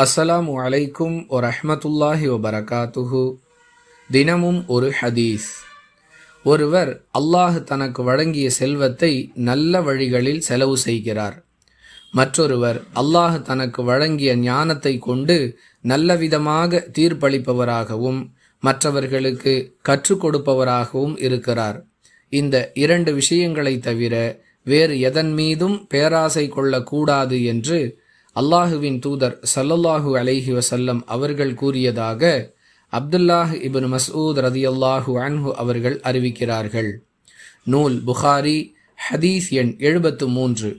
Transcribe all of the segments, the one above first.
அஸ்ஸலாமு அலைக்கும் வரஹ்மத்துல்லாஹி வபரகாத்துஹு. தினமும் ஒரு ஹதீஸ். ஒருவர் அல்லாஹ் தனக்கு வழங்கிய செல்வத்தை நல்ல வழிகளில் செலவு செய்கிறார். மற்றொருவர் அல்லாஹ் தனக்கு வழங்கிய ஞானத்தை கொண்டு நல்லவிதமாக தீர்ப்பளிப்பவராகவும் மற்றவர்களுக்கு கற்றுக் கொடுப்பவராகவும் இருக்கிறார். இந்த இரண்டு விஷயங்களை தவிர வேறு எதன் மீதும் பேராசை கொள்ளக்கூடாது என்று அல்லாஹுவின் தூதர் ஸல்லல்லாஹு அலைஹி வஸல்லம் அவர்கள் கூறியதாக அப்துல்லாஹ் இப்னு மஸ்ஊத் ரதியல்லாஹு அன்ஹு அவர்கள் அறிவிக்கிறார்கள். நூல் புகாரி, ஹதீஸ் எண் 73.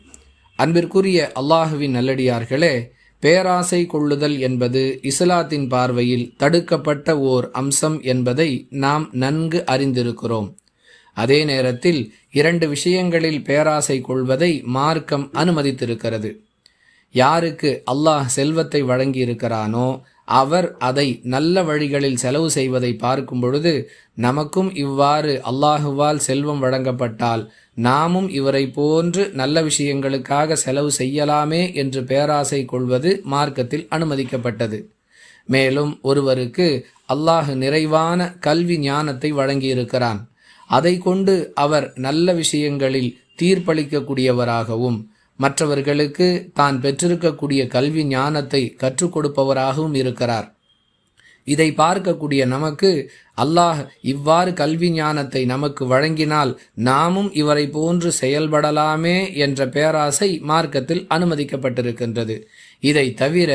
அன்பிற்குரிய அல்லாஹுவின் நல்லடியார்களே, பேராசை கொள்ளுதல் என்பது இஸ்லாத்தின் பார்வையில் தடுக்கப்பட்ட ஓர் அம்சம் என்பதை நாம் நன்கு அறிந்திருக்கிறோம். அதே நேரத்தில் இரண்டு விஷயங்களில் பேராசை கொள்வதை மார்க்கம் அனுமதித்திருக்கிறது. யாருக்கு அல்லாஹ் செல்வத்தை வழங்கியிருக்கிறானோ அவர் அதை நல்ல வழிகளில் செலவு செய்வதை பார்க்கும் பொழுது நமக்கும் இவ்வாறு அல்லாஹுவால் செல்வம் வழங்கப்பட்டால் நாமும் இவரை போன்று நல்ல விஷயங்களுக்காக செலவு செய்யலாமே என்று பேராசை கொள்வது மார்க்கத்தில் அனுமதிக்கப்பட்டது. மேலும் ஒருவருக்கு அல்லாஹ் நிறைவான கல்வி ஞானத்தை வழங்கியிருக்கிறான். அதை கொண்டு அவர் நல்ல விஷயங்களில் தீர்ப்பளிக்கக்கூடியவராகவும் மற்றவர்களுக்கு தான் பெற்றிருக்கக்கூடிய கல்வி ஞானத்தை கற்றுக் கொடுப்பவராகவும் இருக்கிறார். இதை பார்க்கக்கூடிய நமக்கு அல்லாஹ் இவ்வாறு கல்வி ஞானத்தை நமக்கு வழங்கினால் நாமும் இவரை போன்று செயல்படலாமே என்ற பேராசை மார்க்கத்தில் அனுமதிக்கப்பட்டிருக்கின்றது. இதை தவிர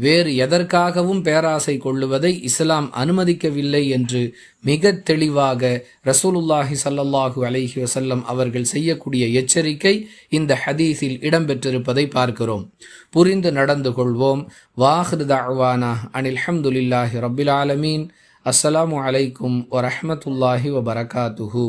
வேறு எதற்காகவும் பேராசை கொள்ளுவதை இஸ்லாம் அனுமதிக்கவில்லை என்று மிக தெளிவாக ரசூலுல்லாஹி ஸல்லல்லாஹு அலைஹி வஸல்லம் அவர்கள் செய்யக்கூடிய எச்சரிக்கை இந்த ஹதீஸில் இடம்பெற்றிருப்பதை பார்க்கிறோம். புரிந்து நடந்து கொள்வோம். வாஹிரு தஅவானா அனில் ஹம்துலில்லாஹி ரப்பில் ஆலமீன். அஸ்ஸலாமு அலைக்கும் வரஹ்மத்துல்லாஹி வபரகாத்துஹு.